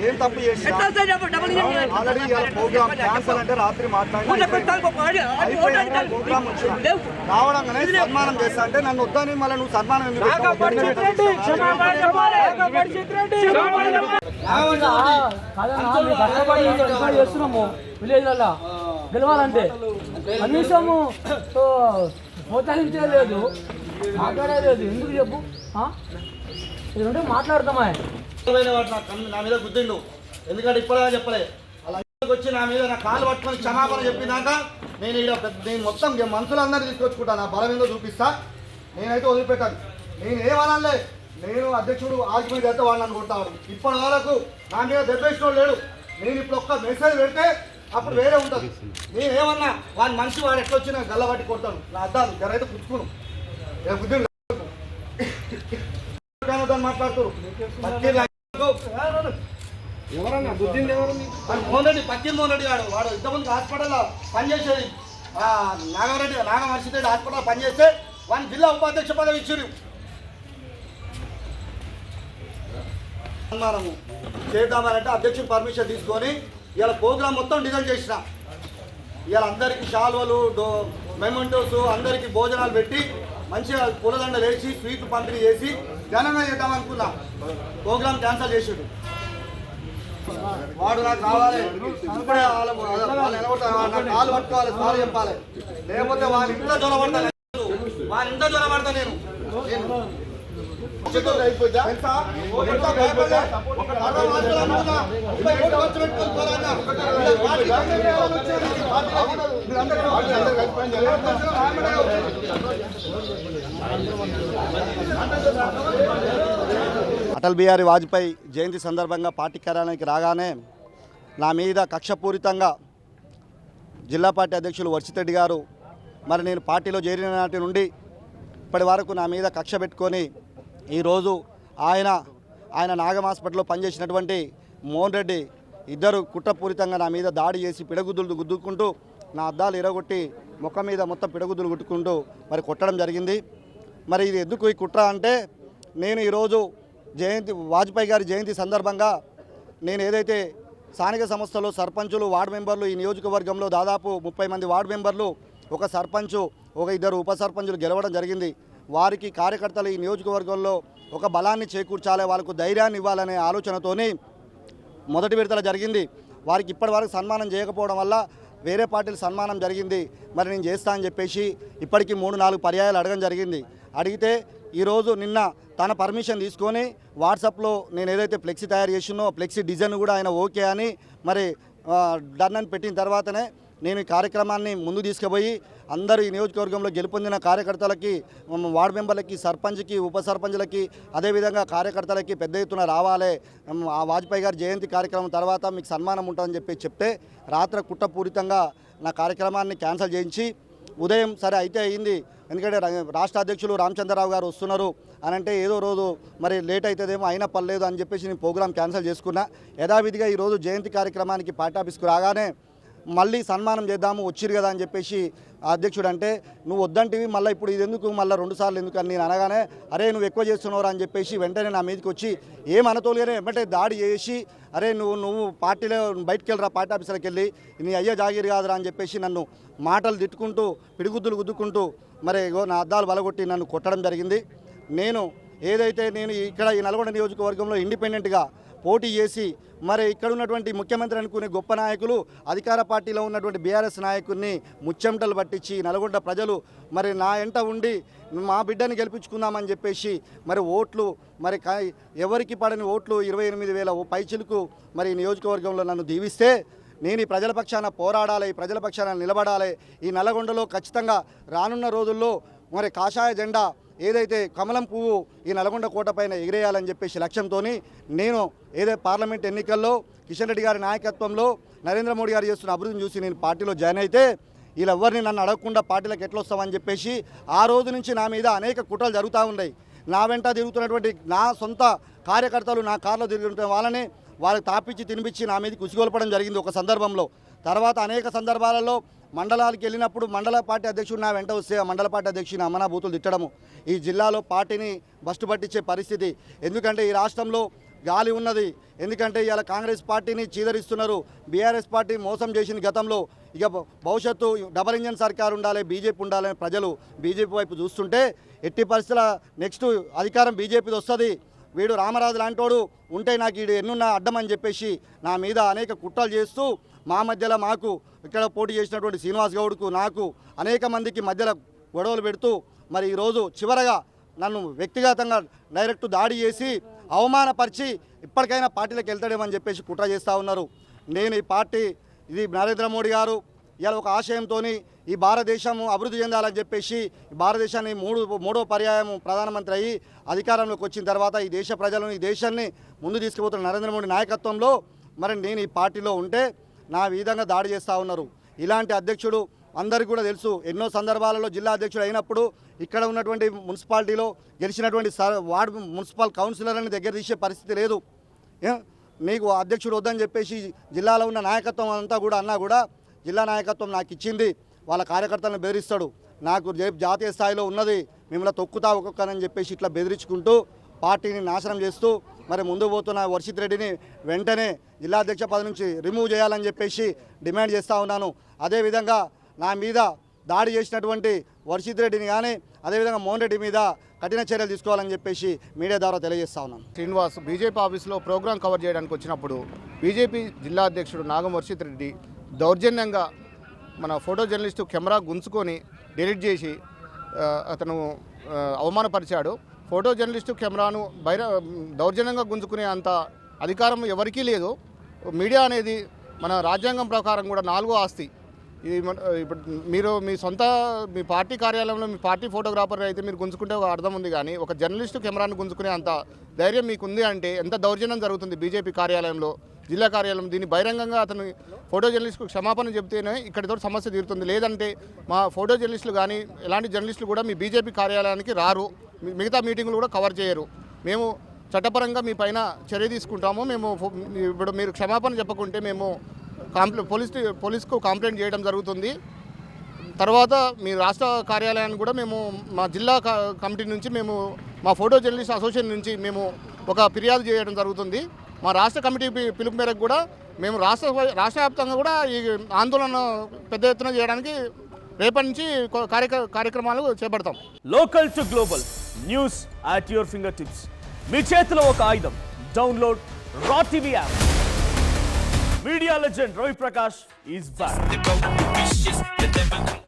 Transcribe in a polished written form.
ఏం తప్పు చేసి ఆల్రెడీ ప్రోగ్రామ్ క్యాన్సల్ అంటే రాత్రి ప్రోగ్రామ్ వచ్చిన రావడంగానే సన్మానం చేస్తా అంటే నన్ను వద్దని మళ్ళీ నువ్వు సన్మానం చేస్తున్నాము విలేజ్లలో గెలవాలంటే కనీసము ప్రోత్సహించలేదు, మాట్లాడలేదు. ఎందుకు చెప్పు, ఇదంటే మాట్లాడతామా? నా మీద గుద్దిండు, ఎందుకంటే ఇప్పటిగా చెప్పలే. అలా వచ్చి నా మీద నా కాలు పట్టుకొని క్షమాపణ చెప్పినాక నేను మొత్తం మనుషులందరినీ తీసుకొచ్చుకుంటా, నా బలం ఏందో చూపిస్తా. నేనైతే వదిలిపెట్టాను. నేను ఏమనాలే, నేను అధ్యక్షుడు ఆర్గ్యుమెంట్ చేస్తే వాళ్ళు నన్ను కొట్టాడు. ఇప్పటి వరకు నా మీద దెబ్బేసిన లేడు. నేను ఇప్పుడు ఒక్క మెసేజ్ పెడితే అప్పుడు వేరే ఉంటుంది. నేనేమన్నా వాడి మనిషి వాడు ఎట్లా వచ్చి నాకు గల్లబట్టి కొడతాను. నా అద్దాలు జరైతే పుచ్చుకును బుద్ధి మాట్లాడుతారు. ఎవరన్నా బుద్ధింది ఎవరు? మోహన్ రెడ్డి, పక్కిన మోహన్ రెడ్డి గాడు, వాడు ఇంతమంది హాస్పిటల్లో పనిచేసేది. నాగమర్షి హాస్పిటల్లో పనిచేస్తే వాడిని జిల్లా ఉపాధ్యక్ష పదవి ఇచ్చారు. సన్మానము చేద్దామనంటే అధ్యక్షుడు పర్మిషన్ తీసుకొని ఇవాళ ప్రోగ్రామ్ మొత్తం డిజైన్ చేసిన. ఇవాళ అందరికీ శాల్వలు, మెమెంటోస్, అందరికీ భోజనాలు పెట్టి మంచిగా పూలదండలు వేసి స్వీట్లు పంపిణీ చేసి ఘనంగా చేద్దామనుకున్నా. ప్రోగ్రామ్ క్యాన్సల్ చేసాడు. వాడు నాకు రావాలి, ఇప్పుడే వాళ్ళు కాలు పట్టుకోవాలి, సారీ చెప్పాలి. లేకపోతే వాళ్ళ ఇంట్లో జ్వరపడతా, వాళ్ళ ఇంట్లో జ్వరపడతా. నేను అటల్ బిహారీ వాజ్పేయి జయంతి సందర్భంగా పార్టీ కార్యాలయానికి రాగానే నా మీద కక్షపూరితంగా జిల్లా పార్టీ అధ్యక్షులు వర్షిత్ రెడ్డి గారు మరి నేను పార్టీలో చేరిన నాటి నుండి ఇప్పటి వరకు నా మీద కక్ష పెట్టుకొని ఈరోజు ఆయన నాగం హాస్పిటల్లో పనిచేసినటువంటి మోహన్ రెడ్డి ఇద్దరు కుట్రపూరితంగా నా మీద దాడి చేసి పిడగుద్దులు గుద్దుకుంటూ నా అద్దాలు ఇరగొట్టి ముఖం మీద మొత్తం పిడగుద్దులు గుట్టుకుంటూ మరి కొట్టడం జరిగింది. మరి ఇది ఎందుకు ఈ కుట్ర అంటే, నేను ఈరోజు వాజ్పేయి గారి జయంతి సందర్భంగా నేను ఏదైతే స్థానిక సంస్థలు సర్పంచులు, వార్డు మెంబర్లు, ఈ నియోజకవర్గంలో దాదాపు 30 మంది వార్డు మెంబర్లు, ఒక సర్పంచు, ఒక 2 ఉప సర్పంచులు గెలవడం జరిగింది. వారికి కార్యకర్తలు ఈ నియోజకవర్గంలో ఒక బలాన్ని చేకూర్చాలి, వాళ్ళకు ధైర్యాన్ని ఇవ్వాలనే ఆలోచనతోని మొదటి విడతల జరిగింది. వారికి ఇప్పటివరకు సన్మానం చేయకపోవడం వల్ల వేరే పార్టీలు సన్మానం జరిగింది. మరి నేను చేస్తా అని చెప్పేసి ఇప్పటికీ 3-4 పర్యాయాలు అడగడం జరిగింది. అడిగితే ఈరోజు నిన్న తన పర్మిషన్ తీసుకొని వాట్సాప్లో నేను ఏదైతే ఫ్లెక్సీ తయారు చేసినో ఫ్లెక్సీ డిజైన్ కూడా ఆయన ఓకే అని మరి డన్ అని పెట్టిన తర్వాతనే నేను ఈ కార్యక్రమాన్ని ముందు తీసుకుపోయి అందరూ ఈ నియోజకవర్గంలో గెలుపొందిన కార్యకర్తలకి, వార్డు మెంబర్లకి, సర్పంచ్కి, ఉప సర్పంచ్లకి, అదేవిధంగా కార్యకర్తలకి పెద్ద ఎత్తున రావాలి, ఆ వాజ్పేయి గారి జయంతి కార్యక్రమం తర్వాత మీకు సన్మానం ఉంటుందని చెప్తే రాత్రి కుట్రపూరితంగా నా కార్యక్రమాన్ని క్యాన్సిల్ చేయించి ఉదయం సరే అయితే అయింది, ఎందుకంటే రాష్ట్ర అధ్యక్షులు రామచంద్రరావు గారు వస్తున్నారు అని అంటే ఏదో రోజు మరి లేట్ అవుతుందేమో అయినా పర్లేదు అని చెప్పేసి నేను ప్రోగ్రాం క్యాన్సిల్ చేసుకున్నా. యథావిధిగా ఈరోజు జయంతి కార్యక్రమానికి పార్టీ ఆఫీస్కు రాగానే మళ్ళీ సన్మానం చేద్దాము వచ్చిరు కదా అని చెప్పేసి అధ్యక్షుడు అంటే, నువ్వు వద్దంటివి మళ్ళీ ఇప్పుడు ఇది ఎందుకు, మళ్ళీ 2 సార్లు ఎందుకు అని నేను అనగానే, అరే నువ్వు ఎక్కువ చేస్తున్నావు అని చెప్పేసి వెంటనే నా మీదకి వచ్చి ఏమనతోలుగానే వెంటనే దాడి చేసి, అరే నువ్వు పార్టీలో బయటికి వెళ్ళరా, పార్టీ ఆఫీసులకు వెళ్ళి నీ అయ్యే జాగిరి కాదురా అని చెప్పేసి నన్ను మాటలు తిట్టుకుంటూ పిడిగుద్దులు గుద్దుకుంటూ మరి నా అద్దాలు బలగొట్టి నన్ను కొట్టడం జరిగింది. నేను ఇక్కడ ఈ నల్గొండ నియోజకవర్గంలో ఇండిపెండెంట్గా పోటీ చేసి మరి ఇక్కడ ఉన్నటువంటి ముఖ్యమంత్రి అనుకునే గొప్ప నాయకులు అధికార పార్టీలో ఉన్నటువంటి బీఆర్ఎస్ నాయకుడిని ముచ్చెమటలు పట్టించి నల్గొండ ప్రజలు మరి నా ఎంట ఉండి మా బిడ్డని గెలిపించుకుందామని చెప్పేసి మరి ఓట్లు మరి ఎవరికి పడని ఓట్లు 28,000 పైచిలకు మరి నియోజకవర్గంలో నన్ను దీవిస్తే నేను ఈ ప్రజల పక్షాన పోరాడాలి, ఈ ప్రజల పక్షాన నిలబడాలి. ఈ నల్గొండలో ఖచ్చితంగా రానున్న రోజుల్లో మరి కాషాయ జెండా ఏదైతే కమలం పువ్వు ఈ నల్గొండ కోట పైన ఎగిరేయాలని చెప్పేసి లక్ష్యంతో నేను ఏదైతే పార్లమెంట్ ఎన్నికల్లో కిషన్ రెడ్డి గారి నాయకత్వంలో నరేంద్ర మోడీ గారు చేస్తున్న అభివృద్ధిని చూసి నేను పార్టీలో జాయిన్ అయితే వీళ్ళెవ్వరిని నన్ను అడగకుండా పార్టీలకు ఎట్లా వస్తామని చెప్పేసి ఆ రోజు నుంచి నా మీద అనేక కుట్రలు జరుగుతూ ఉన్నాయి. నా వెంట తిరుగుతున్నటువంటి నా సొంత కార్యకర్తలు నా కారులో తిరుగుతున్న వాళ్ళని వాళ్ళకి తాపిచ్చి తినిపించి నా మీద కుసిగొల్పడం జరిగింది ఒక సందర్భంలో. తర్వాత అనేక సందర్భాలలో మండలాలకు వెళ్ళినప్పుడు మండల పార్టీ అధ్యక్షుడు నా వెంట వస్తే ఆ మండల పార్టీ అధ్యక్షుని అమ్మనా బూతులు తిట్టడము ఈ జిల్లాలో పార్టీని బస్టు పట్టించే పరిస్థితి. ఎందుకంటే ఈ రాష్ట్రంలో గాలి ఉన్నది. ఎందుకంటే ఇవాళ కాంగ్రెస్ పార్టీని చీదరిస్తున్నారు, బీఆర్ఎస్ పార్టీ మోసం చేసిన గతంలో. ఇక భవిష్యత్తు డబల్ ఇంజన్ సర్కారు ఉండాలి, బీజేపీ ఉండాలని ప్రజలు బీజేపీ వైపు చూస్తుంటే ఎట్టి పరిస్థితుల నెక్స్ట్ అధికారం బీజేపీది వస్తుంది. వీడు రామరాజు లాంటోడు ఉంటే నాకు వీడు ఎన్నున్నా అడ్డమని చెప్పేసి నా మీద అనేక కుట్రలు చేస్తూ మా మధ్యలో మాకు ఇక్కడ పోటీ చేసినటువంటి శ్రీనివాస్ గౌడ్కు నాకు అనేక మందికి మధ్యలో గొడవలు పెడుతూ మరి ఈరోజు చివరగా నన్ను వ్యక్తిగతంగా డైరెక్ట్ దాడి చేసి అవమానపరిచి ఇప్పటికైనా పార్టీలకు వెళ్తాడేమని చెప్పేసి కుట్ర చేస్తూ ఉన్నారు. నేను ఈ పార్టీ ఇది నరేంద్ర మోడీ గారు ఇలా ఒక ఆశయంతో ఈ భారతదేశము అభివృద్ధి చెందాలని చెప్పేసి ఈ భారతదేశాన్ని మూడో పర్యాయం ప్రధానమంత్రి అయ్యి అధికారంలోకి వచ్చిన తర్వాత ఈ దేశ ప్రజలను ఈ దేశాన్ని ముందు తీసుకుపోతున్న నరేంద్ర మోడీ నాయకత్వంలో మరి నేను ఈ పార్టీలో ఉంటే నా విధంగా దాడి చేస్తూ ఉన్నారు. ఇలాంటి అధ్యక్షుడు అందరికీ కూడా తెలుసు. ఎన్నో సందర్భాలలో జిల్లా అధ్యక్షుడు అయినప్పుడు ఇక్కడ ఉన్నటువంటి మున్సిపాలిటీలో గెలిచినటువంటి వార్డు మున్సిపల్ కౌన్సిలర్ని దగ్గర తీసే పరిస్థితి లేదు. నీకు అధ్యక్షుడు వద్దని చెప్పేసి జిల్లాలో ఉన్న నాయకత్వం అంతా కూడా అన్నా కూడా జిల్లా నాయకత్వం నాకు ఇచ్చింది. వాళ్ళ కార్యకర్తలను బెదిరిస్తాడు. నాకు జాతీయ స్థాయిలో ఉన్నది, మిమ్మల్ని తొక్కుతా ఒక్కొక్కనని చెప్పేసి ఇట్లా బెదిరించుకుంటూ పార్టీని నాశనం చేస్తూ మరి ముందు పోతున్న వర్షిత్ రెడ్డిని వెంటనే జిల్లా అధ్యక్ష పదవి నుంచి రిమూవ్ చేయాలని చెప్పేసి డిమాండ్ చేస్తూ ఉన్నాను. అదేవిధంగా నా మీద దాడి చేసినటువంటి వర్షిత్ రెడ్డిని కానీ అదేవిధంగా మోహన్ రెడ్డి మీద కఠిన చర్యలు తీసుకోవాలని చెప్పేసి మీడియా ద్వారా తెలియజేస్తా ఉన్నాను. శ్రీనివాస్ బీజేపీ ఆఫీస్లో ప్రోగ్రాం కవర్ చేయడానికి వచ్చినప్పుడు బీజేపీ జిల్లా అధ్యక్షుడు నాగం వర్షిత్ రెడ్డి దౌర్జన్యంగా మన ఫోటో జర్నలిస్టు కెమెరా గుంజుకొని డిలీట్ చేసి అతను అవమానపరిచాడు. ఫోటో జర్నలిస్టు కెమెరాను దౌర్జన్యంగా గుంజుకునే అంత అధికారం ఎవరికీ లేదు. మీడియా అనేది మన రాజ్యాంగం ప్రకారం కూడా 4వ ఆస్తి. ఇది ఇప్పుడు మీరు మీ పార్టీ కార్యాలయంలో మీ పార్టీ ఫోటోగ్రాఫర్ అయితే మీరు గుంజుకుంటే ఒక అర్థం ఉంది, కానీ ఒక జర్నలిస్టు కెమెరాను గుంజుకునే అంత ధైర్యం మీకుంది అంటే ఎంత దౌర్జన్యం జరుగుతుంది బీజేపీ కార్యాలయంలో, జిల్లా కార్యాలయం. దీన్ని బహిరంగంగా అతను ఫోటో జర్నలిస్టుకు క్షమాపణ చెబితేనే ఇక్కడితో సమస్య తీరుతుంది. లేదంటే మా ఫోటో జర్నలిస్టులు కానీ ఎలాంటి జర్నలిస్టులు కూడా మీ బీజేపీ కార్యాలయానికి రారు, మిగతా మీటింగులు కూడా కవర్ చేయరు. మేము చట్టపరంగా మీ పైన చర్య తీసుకుంటాము. ఇప్పుడు మీరు క్షమాపణ చెప్పకుంటే మేము పోలీస్కు కంప్లైంట్ చేయడం జరుగుతుంది. తర్వాత మీ రాష్ట్ర కార్యాలయాన్ని కూడా మేము మా జిల్లా కమిటీ నుంచి మేము మా ఫోటో జర్నలిస్ట్ అసోసియేషన్ నుంచి మేము ఒక ఫిర్యాదు చేయడం జరుగుతుంది. మా రాష్ట్ర కమిటీ పిలుపు మేరకు కూడా మేము రాష్ట్ర వ్యాప్తంగా కూడా ఈ ఆందోళన పెద్ద ఎత్తున చేయడానికి రేపటి నుంచి కార్యక్రమాలు చేపడతాం. Local to global news at your finger tips. మీ చేతిలో ఒక ఆయుధం. Download Raw TV app. Media legend Ravi Prakash is back.